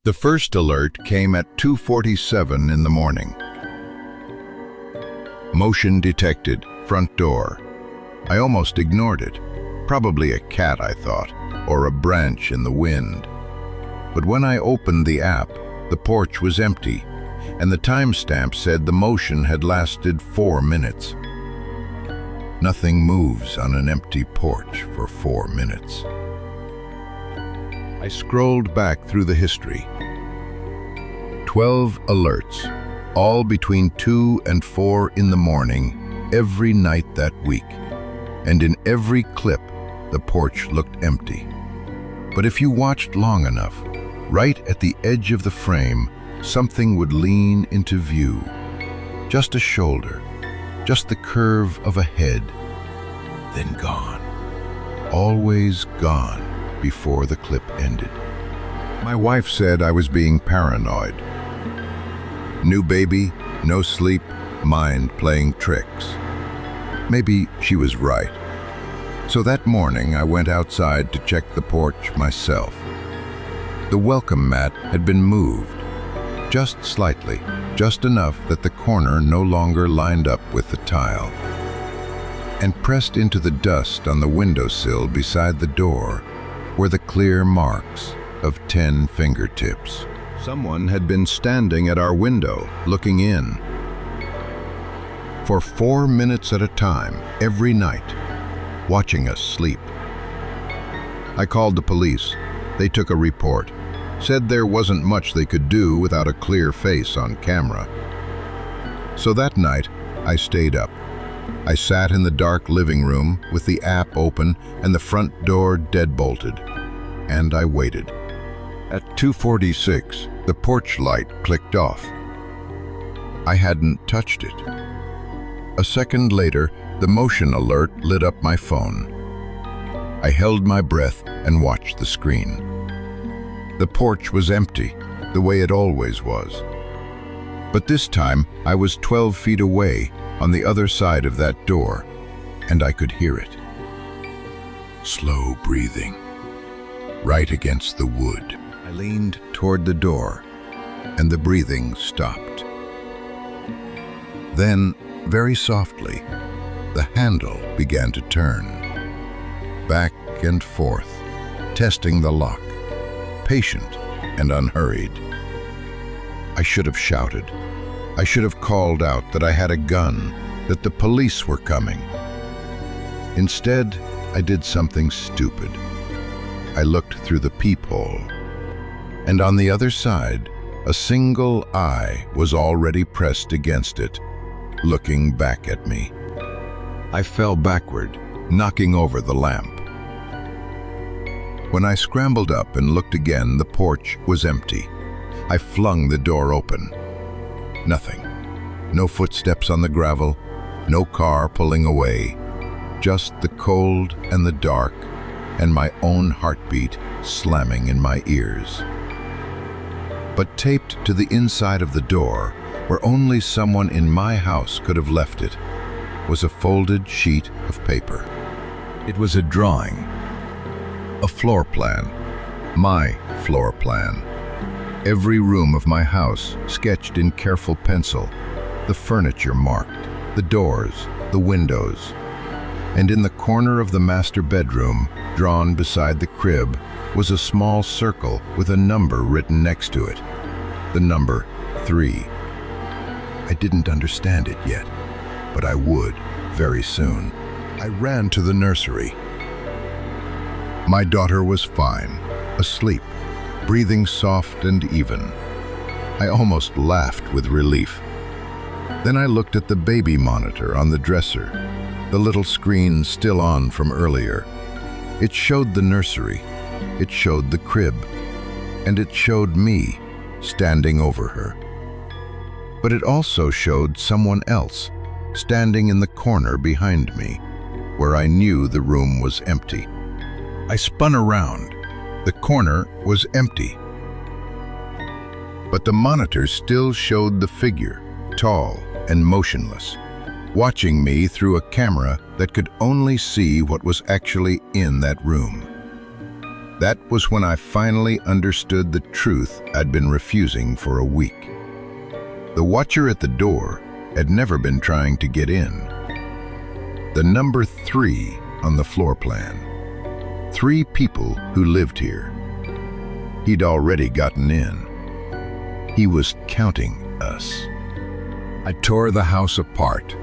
The first alert came at 2:47 in the morning. Motion detected, front door. I almost ignored it. Probably a cat, I thought, or a branch in the wind. But when I opened the app, the porch was empty, and the timestamp said the motion had lasted 4 minutes. Nothing moves on an empty porch for 4 minutes. I scrolled back through the history. 12 alerts, all between 2 and 4 in the morning, every night that week. And in every clip, the porch looked empty. But if you watched long enough, right at the edge of the frame, something would lean into view. Just a shoulder, just the curve of a head, then gone. Always gone before the clip ended. My wife said I was being paranoid. New baby, no sleep, mind playing tricks. Maybe she was right. So that morning I went outside to check the porch myself. The welcome mat had been moved, just slightly, just enough that the corner no longer lined up with the tile. And pressed into the dust on the windowsill beside the door were the clear marks of 10 fingertips. Someone had been standing at our window, looking in. For 4 minutes at a time, every night, watching us sleep. I called the police. They took a report, said there wasn't much they could do without a clear face on camera. So that night, I stayed up. I sat in the dark living room with the app open and the front door deadbolted, and I waited. At 2:46, the porch light clicked off. I hadn't touched it. A second later, the motion alert lit up my phone. I held my breath and watched the screen. The porch was empty, the way it always was. But this time, I was 12 feet away, on the other side of that door, and I could hear it. Slow breathing, right against the wood. I leaned toward the door, and the breathing stopped. Then, very softly, the handle began to turn. Back and forth, testing the lock, patient and unhurried. I should have shouted. I should have called out that I had a gun, that the police were coming. Instead, I did something stupid. I looked through the peephole, and on the other side, a single eye was already pressed against it, looking back at me. I fell backward, knocking over the lamp. When I scrambled up and looked again, the porch was empty. I flung the door open. Nothing. No footsteps on the gravel, no car pulling away. Just the cold and the dark, and my own heartbeat slamming in my ears. But taped to the inside of the door, where only someone in my house could have left it, was a folded sheet of paper. It was a drawing, a floor plan, my floor plan. Every room of my house sketched in careful pencil, the furniture marked, the doors, the windows. And in the corner of the master bedroom, drawn beside the crib, was a small circle with a number written next to it. The number 3. I didn't understand it yet, but I would very soon. I ran to the nursery. My daughter was fine, asleep, breathing soft and even. I almost laughed with relief. Then I looked at the baby monitor on the dresser, the little screen still on from earlier. It showed the nursery, it showed the crib, and it showed me standing over her. But it also showed someone else, standing in the corner behind me, where I knew the room was empty. I spun around. The corner was empty. But the monitor still showed the figure, tall and motionless, watching me through a camera that could only see what was actually in that room. That was when I finally understood the truth I'd been refusing for a week. The watcher at the door had never been trying to get in. The number 3 on the floor plan. 3 people who lived here. He'd already gotten in. He was counting us. I tore the house apart.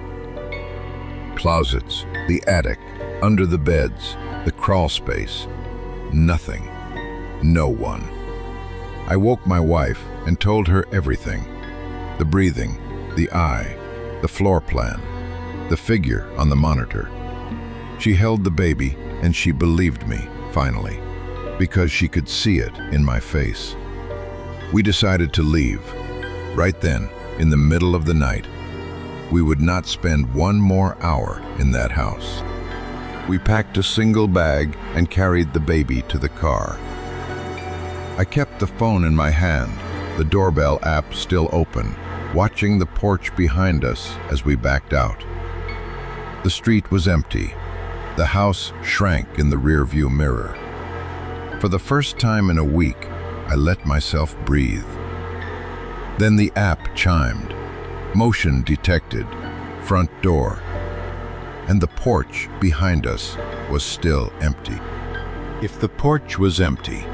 Closets, the attic, under the beds, the crawl space. Nothing. No one. I woke my wife and told her everything. The breathing, the eye, the floor plan, the figure on the monitor. She held the baby and she believed me, finally, because she could see it in my face. We decided to leave. Right then, in the middle of the night, we would not spend one more hour in that house. We packed a single bag and carried the baby to the car. I kept the phone in my hand, the doorbell app still open, watching the porch behind us as we backed out. The street was empty. The house shrank in the rearview mirror. For the first time in a week, I let myself breathe. Then the app chimed. Motion detected. Front door. And the porch behind us was still empty. If the porch was empty,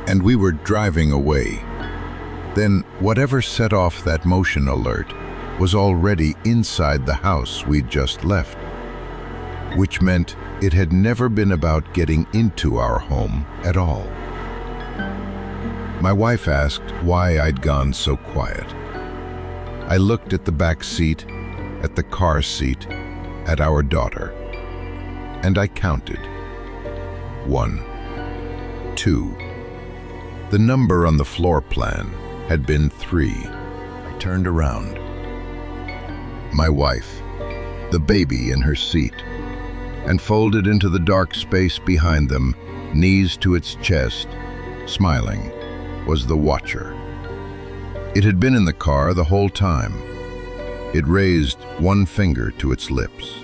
and we were driving away, then whatever set off that motion alert was already inside the house we'd just left, which meant it had never been about getting into our home at all. My wife asked why I'd gone so quiet. I looked at the back seat, at the car seat, at our daughter, and I counted. 1, 2. The number on the floor plan had been 3. I turned around. My wife, the baby in her seat, and folded into the dark space behind them, knees to its chest, smiling, was the watcher. It had been in the car the whole time. It raised one finger to its lips.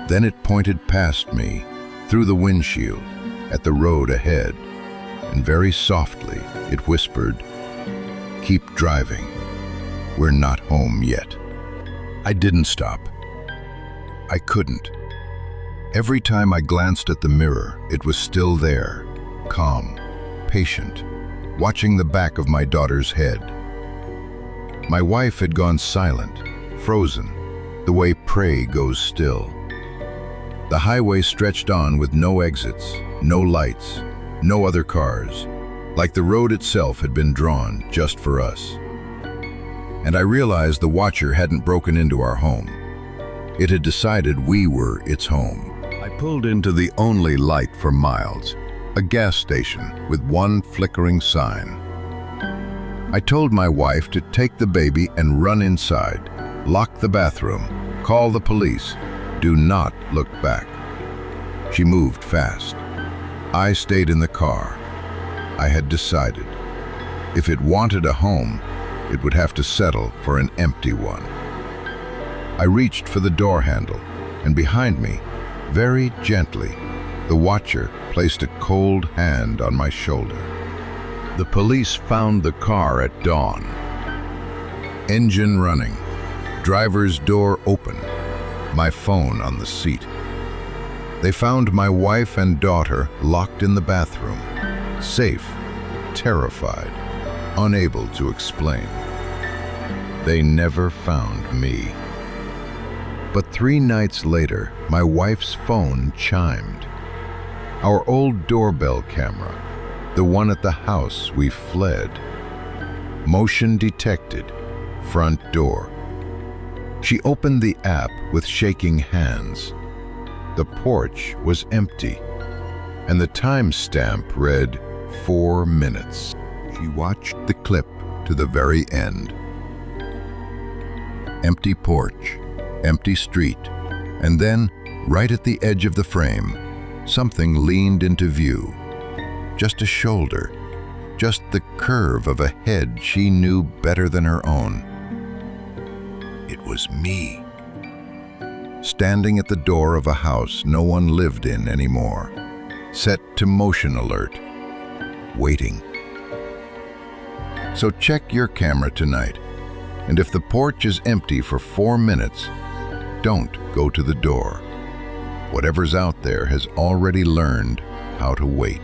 Then it pointed past me, through the windshield, at the road ahead, and very softly it whispered, "Keep driving. We're not home yet." I didn't stop. I couldn't. Every time I glanced at the mirror, it was still there, calm, patient, watching the back of my daughter's head. My wife had gone silent, frozen, the way prey goes still. The highway stretched on with no exits, no lights, no other cars, like the road itself had been drawn just for us. And I realized the watcher hadn't broken into our home. It had decided we were its home. I pulled into the only light for miles, a gas station with one flickering sign. I told my wife to take the baby and run inside, lock the bathroom, call the police, do not look back. She moved fast. I stayed in the car. I had decided. If it wanted a home, it would have to settle for an empty one. I reached for the door handle, and behind me, very gently, the watcher placed a cold hand on my shoulder. The police found the car at dawn. Engine running, driver's door open, my phone on the seat. They found my wife and daughter locked in the bathroom, safe, terrified, unable to explain. They never found me. But 3 nights later, my wife's phone chimed. Our old doorbell camera, the one at the house we fled. Motion detected, front door. She opened the app with shaking hands. The porch was empty, and the timestamp read 4 minutes. She watched the clip to the very end. Empty porch, empty street, and then, right at the edge of the frame, something leaned into view. Just a shoulder, just the curve of a head she knew better than her own. It was me, standing at the door of a house no one lived in anymore. set to motion alert, waiting. So check your camera tonight, and if the porch is empty for 4 minutes, don't go to the door. Whatever's out there has already learned how to wait.